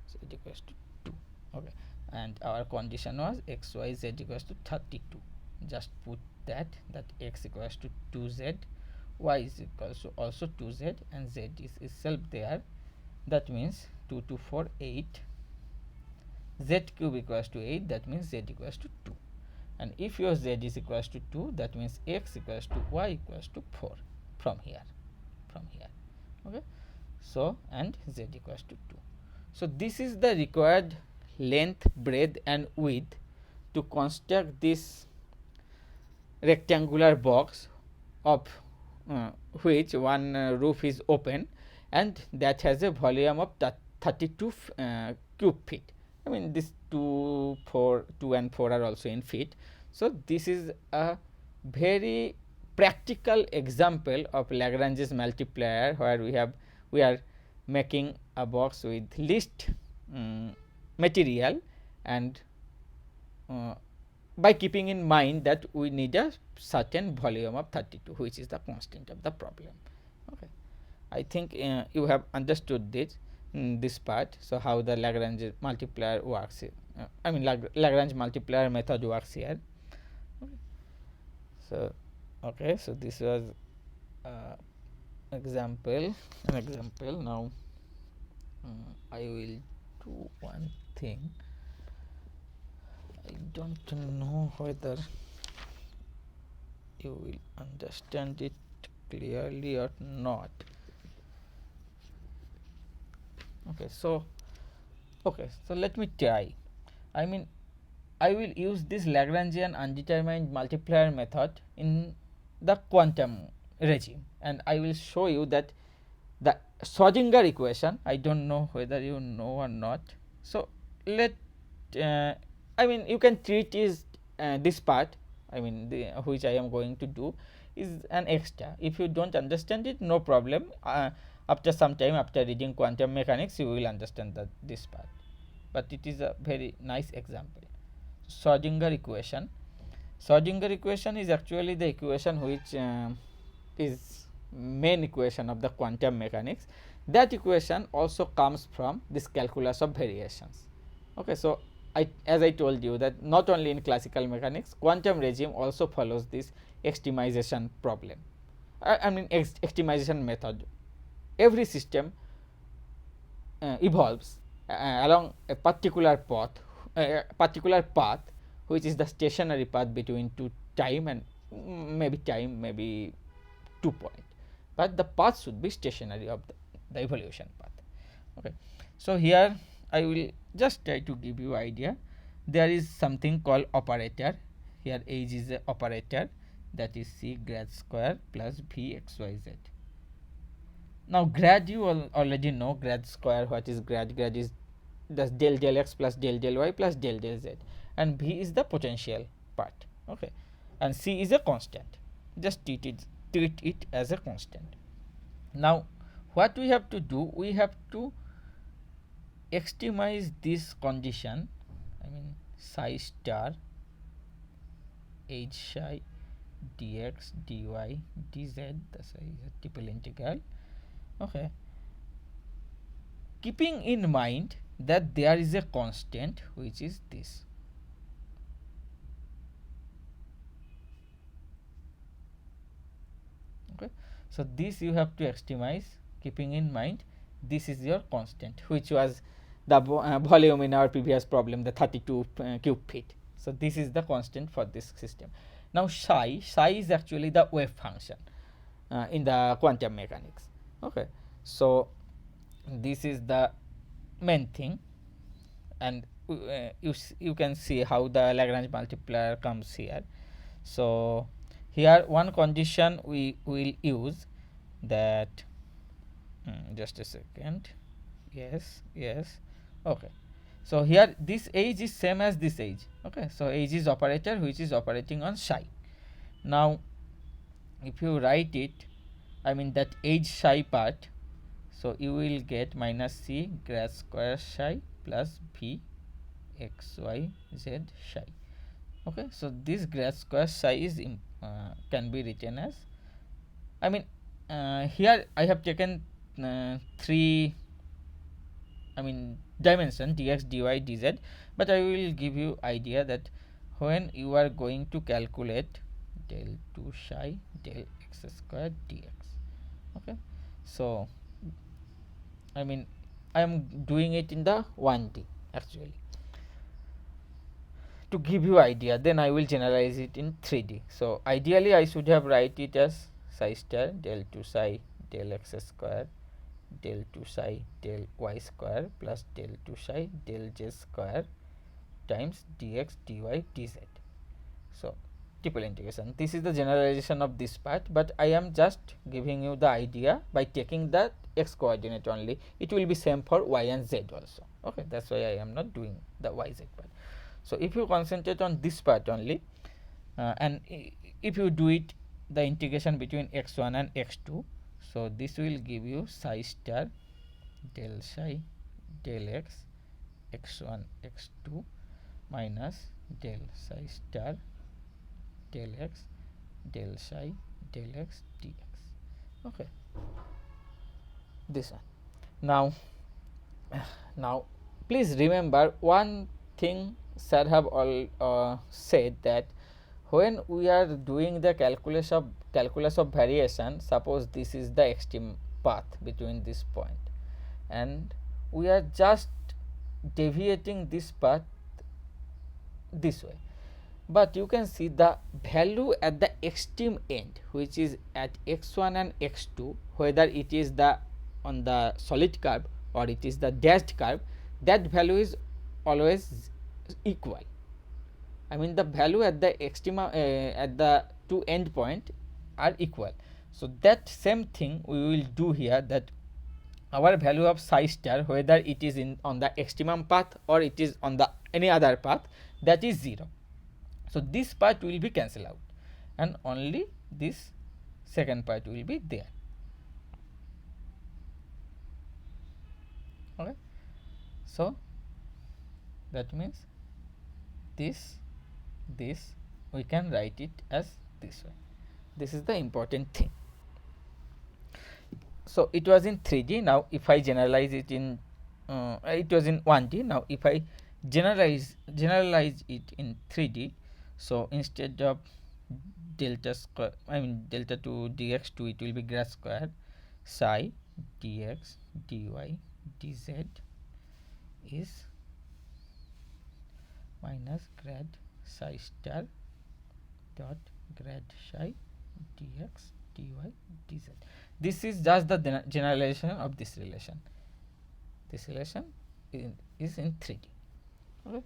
so it equals to 2. Okay, and our condition was x, y, z equals to 32. Just put that x equals to 2z, y is equals to also 2z, and z is itself there. That means 2 to 4 8, z cube equals to 8, that means z equals to 2. And if your z is equals to 2, that means x equals to y equals to 4 from here. Okay, so and z equals to 2. So this is the required length, breadth and width to construct this rectangular box of uh, which one roof is open and that has a volume of 32 cube feet. I mean this 2 and 4 are also in feet. So this is a very practical example of Lagrange's multiplier, where we are making a box with least material, and by keeping in mind that we need a certain volume of 32, which is the constant of the problem. Okay, I think you have understood this part. So how the Lagrange multiplier works, I mean Lagrange multiplier method works here. Okay. So okay, so this was an example. Now I will do one thing. I don't know whether you will understand it clearly or not. Okay, so let me try. I mean, I will use this Lagrangian undetermined multiplier method in the quantum regime, and I will show you that the Schrodinger equation, I don't know whether you know or not. So let I mean you can treat this part, I mean which I am going to do, is an extra. If you don't understand it, no problem. After some time, after reading quantum mechanics, you will understand this part. But it is a very nice example. Schrodinger equation. Schrodinger equation is actually the equation which is main equation of the quantum mechanics. That equation also comes from this calculus of variations. Okay, so as I told you that not only in classical mechanics, quantum regime also follows this extremization problem. I mean extremization method. Every system evolves along a particular path, which is the stationary path between two time and maybe 2 point, but the path should be stationary of the evolution path. Okay, so here I will just try to give you idea. There is something called operator. Here H is a operator, that is C grad square plus V x y z. Now grad, you already know grad square. What is grad? Grad is the del x plus del y plus del z, and V is the potential part. Okay, and C is a constant. Just treat it as a constant. Now what we have to do, we have to extremize this condition. I mean psi star h psi dx dy dz, the psi is a triple integral. Okay, keeping in mind that there is a constant which is this. Okay, so this you have to extremize, keeping in mind this is your constant, which was the volume in our previous problem, the 32 cube feet. So this is the constant for this system. Now psi is actually the wave function in the quantum mechanics. Okay, so this is the main thing, and you can see how the Lagrange multiplier comes here. So here one condition we will use, that just a second. Yes, okay. So here this H is same as this H. Okay, so H is operator which is operating on psi. Now if you write it, I mean that H psi part, so you will get minus C grad square psi plus V x y z psi. Okay, so this grad square psi is can be written as, I mean here I have taken 3 dimension dx dy dz, but I will give you idea that when you are going to calculate del 2 psi del x square dx. Okay, so I mean I am doing it in the 1D actually to give you idea, then I will generalize it in 3D. So ideally I should have write it as psi star del 2 psi del x square del 2 psi del y square plus del 2 psi del z square times dx dy dz. So triple integration. This is the generalization of this part, but I am just giving you the idea by taking the x coordinate only. It will be same for y and z also. Okay, that's why I am not doing the yz part. So if you concentrate on this part only, and if you do it the integration between x1 and x2, so this will give you psi star del psi del x x1 x2 minus del psi star del x del psi del x dx. Okay, this one. Now please remember one thing sir have all said, that when we are doing the calculus of variation, suppose this is the extreme path between this point and we are just deviating this path this way, but you can see the value at the extreme end, which is at x1 and x2, whether it is the on the solid curve or it is the dashed curve, that value is always equal. I mean the value at the extreme at the two end point are equal. So that same thing we will do here, that our value of psi star, whether it is in on the extremum path or it is on the any other path, that is 0. So this part will be cancelled out and only this second part will be there. Okay, so that means this we can write it as this way. This is the important thing. So it was in 3D. Now if I generalize it in it was in 1D. Now if I generalize it in 3D, so instead of delta square, I mean delta 2 dx2, it will be grad square psi dx dy dz is minus grad psi star dot grad psi dx dy dz. This is just the generalization of this relation. This relation is in 3D. Okay.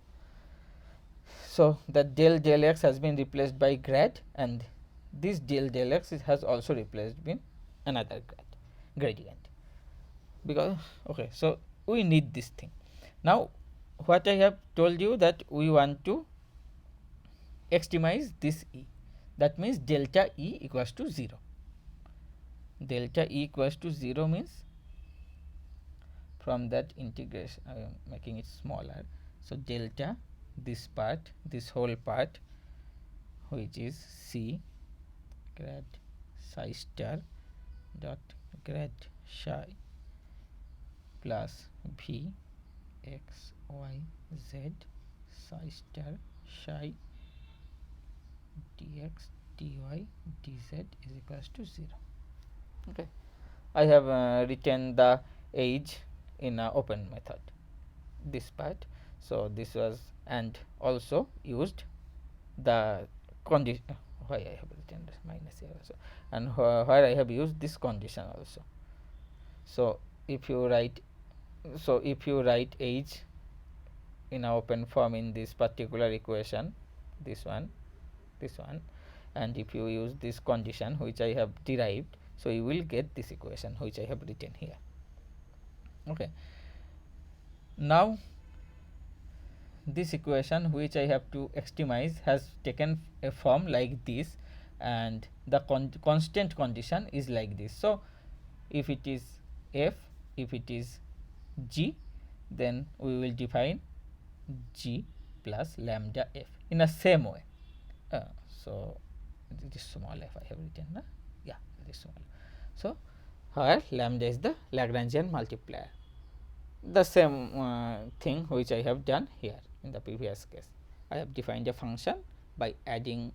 So the del x has been replaced by grad, and this del x has also replaced by another gradient, because okay, so we need this thing. Now what I have told you, that we want to extremize this e, that means delta e equals to 0. Delta e equals to 0 means from that integration I am making it smaller. So delta, this part, this whole part, which is c grad psi star dot grad psi plus v x y z psi star psi dx dy dz is equals to 0. Okay, I have written the age in a open method, this part. So this was, and also used the condition, why I have written minus here also, and where I have used this condition also. So if you write age in a open form in this particular equation, this one, and if you use this condition which I have derived, so you will get this equation which I have written here. Okay, now this equation which I have to extremize has taken a form like this, and the constant condition is like this. So if it is f, if it is g, then we will define g plus lambda f in a same way. So it is small f I have written, na? Yeah, it is small. So here lambda is the Lagrangian multiplier, the same thing which I have done here in the previous case. I have defined a function by adding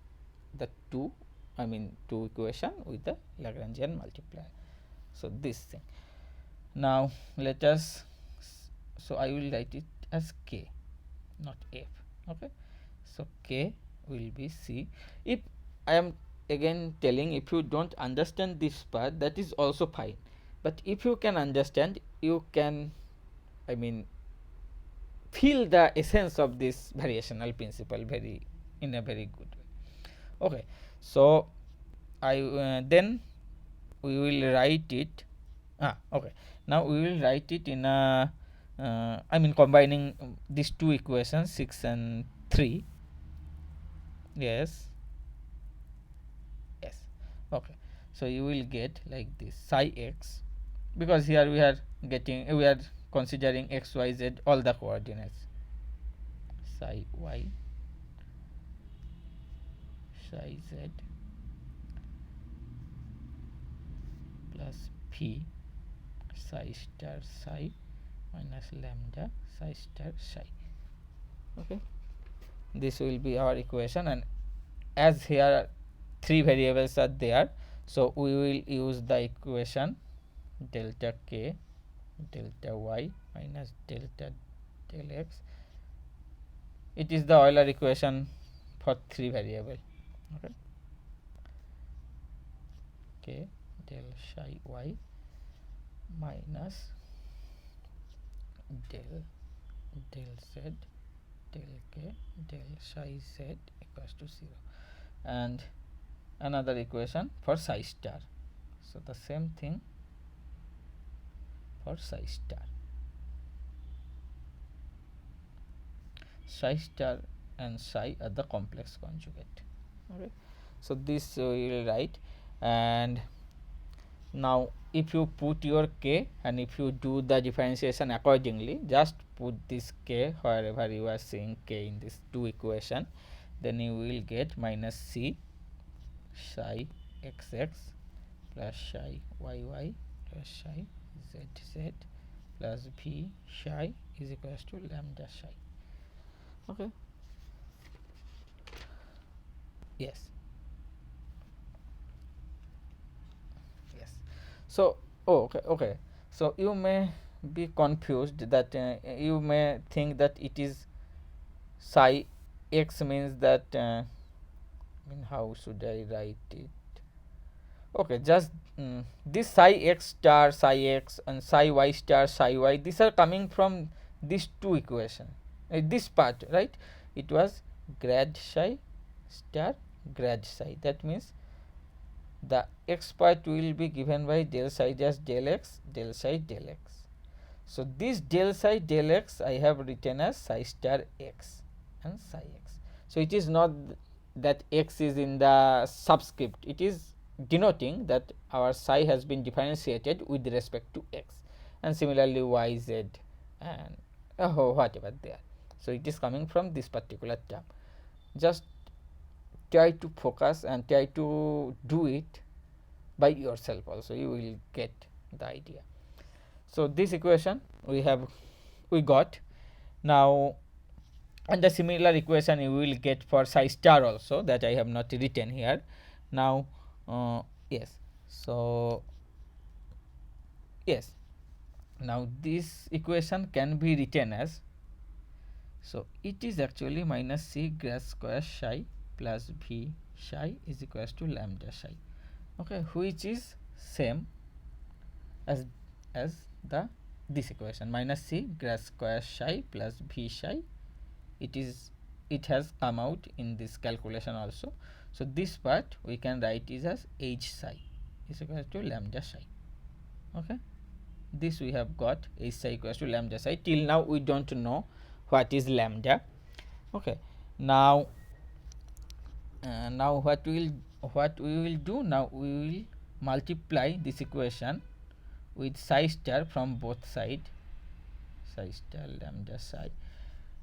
the two equation with the Lagrangian multiplier. So this thing. Now let us, so I will write it as k, not f. Okay, so k will be c. If I am again telling, if you don't understand this part, that is also fine, but if you can understand, you can feel the essence of this variational principle in a very good way. Okay, so I then we will write it. Okay, now we will write it in a I mean combining these two equations 6 and 3. Yes, yes. Okay, so you will get like this psi x, because here we are considering x, y, z, all the coordinates. Psi y, psi z plus p psi star psi minus lambda psi star psi. Okay, this will be our equation, and as here 3 variables are there, so we will use the equation delta k delta y minus delta del x. It is the Euler equation for 3 variable. Okay, k del psi y minus del z del k del psi z equals to 0, and another equation for psi star. So the same thing for psi star. Psi star and psi are the complex conjugate. Okay, so this we will write, and now if you put your k and if you do the differentiation accordingly, just put this k wherever you are seeing k in this two equation, then you will get minus c psi xx plus psi yy plus psi zz plus v psi is equals to lambda psi. Okay, yes, yes. So okay, so you may be confused that you may think that it is psi x means that I mean, how should I write it? Okay, just this psi x star psi x and psi y star psi y, these are coming from these two equation, this part, right? It was grad psi star grad psi. That means the x part will be given by del psi dash del x del psi del x. So this del psi del x I have written as psi star x and psi x. So it is not that x is in the subscript, it is denoting that our psi has been differentiated with respect to x, and similarly y, z, and whatever there. So it is coming from this particular term. Just try to focus and try to do it by yourself also, you will get the idea. So this equation we got now, and the similar equation you will get for psi star also, that I have not written here now. Yes, so yes, now this equation can be written as, so it is actually minus c grad square psi plus v psi is equals to lambda psi. Okay, which is same as the this equation minus c grad square psi plus v psi. It has come out in this calculation also. So this part we can write is as h psi is equal to lambda psi. Okay, this we have got h psi equals to lambda psi. Till now we don't know what is lambda. Okay, now what we will do, now we will multiply this equation with psi star from both sides, psi star lambda psi,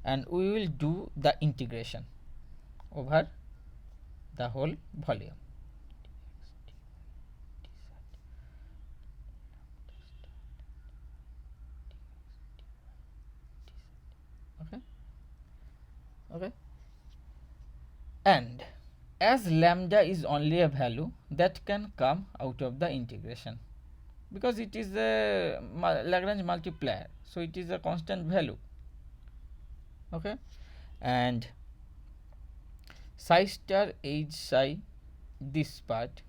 and we will do the integration over the whole volume. Okay, okay, and as lambda is only a value that can come out of the integration, because it is a Lagrange multiplier, so it is a constant value. Okay, and psi star h psi, this part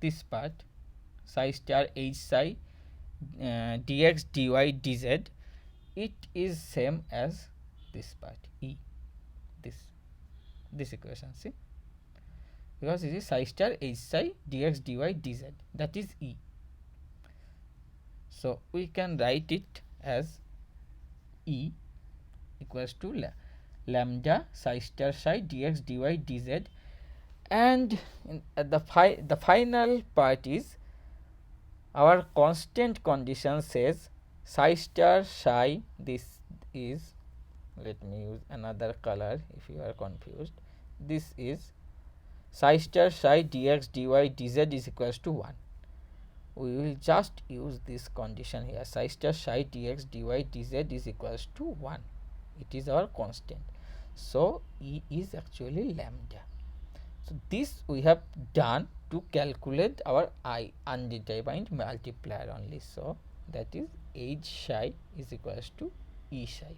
psi star h psi dx dy dz, it is same as this part e, this equation, see, because it is psi star h psi dx dy dz, that is E. So we can write it as E equals to lambda psi star psi dx dy dz, and the final part is our constant condition says psi star psi, this is, let me use another color if you are confused, this is psi star psi dx dy dz is equals to 1. We will just use this condition here, psi star psi dx dy dz is equals to 1. It is our constant. So E is actually lambda. So this we have done to calculate our I undetermined multiplier only. So that is h psi is equals to E psi.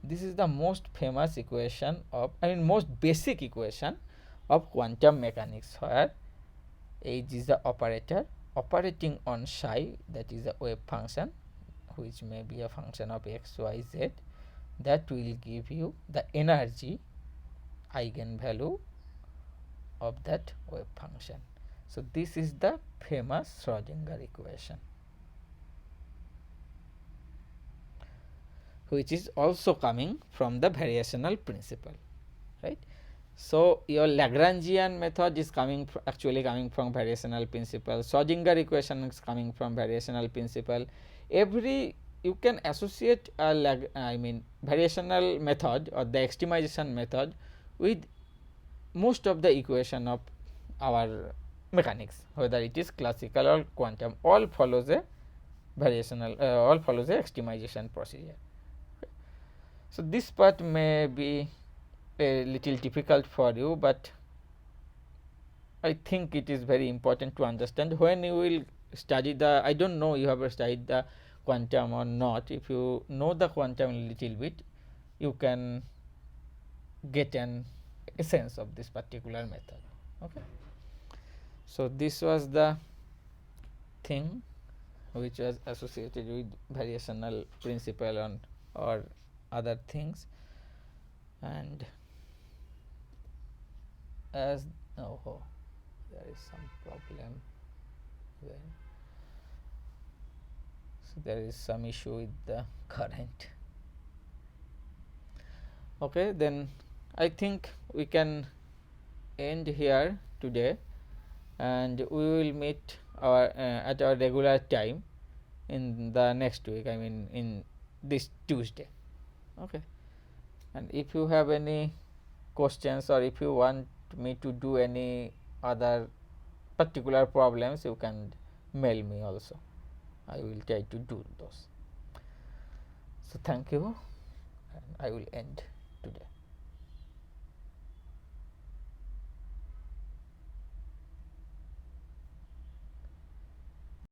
This is the most famous equation of, most basic equation of quantum mechanics, where h is the operator operating on psi, that is a wave function which may be a function of x, y, z, that will give you the energy eigenvalue of that wave function. So this is the famous Schrodinger equation, which is also coming from the variational principle, right? So your Lagrangian method is actually coming from variational principle. Schrodinger equation is coming from variational principle. You can associate a variational method or the extremization method with most of the equation of our mechanics, whether it is classical or quantum, all follows a extremization procedure. So this part may be a little difficult for you, but I think it is very important to understand when you will study the, I don't know you have studied the quantum or not. If you know the quantum a little bit, you can get an essence of this particular method. Okay. So this was the thing which was associated with variational principle on or other things, and as there is some problem there. So there is some issue with the current. Okay, then I think we can end here today, and we will meet at our regular time in the next week, in this Tuesday. Okay, and if you have any questions or if you want me to do any other particular problems, you can mail me also. I will try to do those. So thank you, and I will end today.